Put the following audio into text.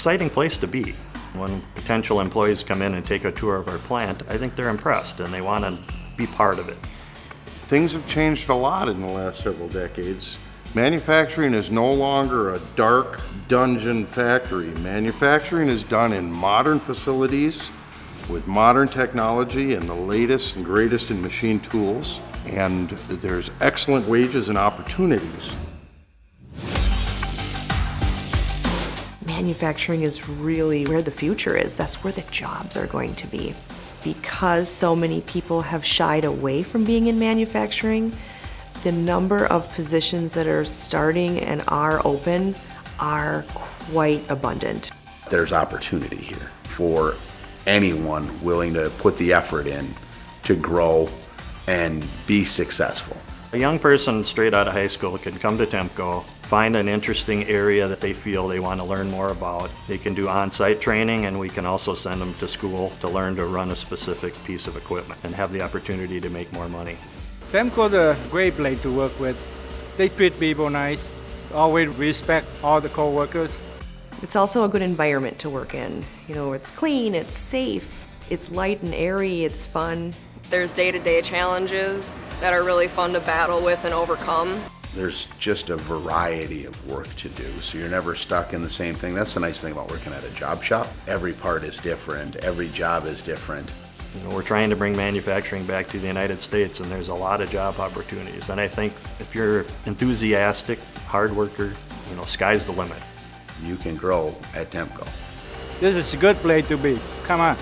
exciting place to be. When potential employees come in and take a tour of our plant, I think they're impressed and they want to be part of it. Things have changed a lot in the last several decades. Manufacturing is no longer a dark dungeon factory. Manufacturing is done in modern facilities with modern technology and the latest and greatest in machine tools. And there's excellent wages and opportunities. Manufacturing is really where the future is. That's where the jobs are going to be. Because so many people have shied away from being in manufacturing, the number of positions that are starting and are open are quite abundant. There's opportunity here for anyone willing to put the effort in to grow and be successful. A young person straight out of high school can come to Tempco, find an interesting area that they feel they want to learn more about. They can do on-site training, and we can also send them to school to learn to run a specific piece of equipment and have the opportunity to make more money. Tempco's a great place to work with. They treat people nice, always respect all the co-workers. It's also a good environment to work in. You know, it's clean, it's safe, it's light and airy, it's fun. There's day-to-day challenges that are really fun to battle with and overcome. There's just a variety of work to do, so you're never stuck in the same thing. That's the nice thing about working at a job shop. Every part is different, every job is different. You know, we're trying to bring manufacturing back to the United States, and there's a lot of job opportunities. And I think if you're enthusiastic, hard worker, you know, sky's the limit. You can grow at Tempco. This is a good place to be. Come on.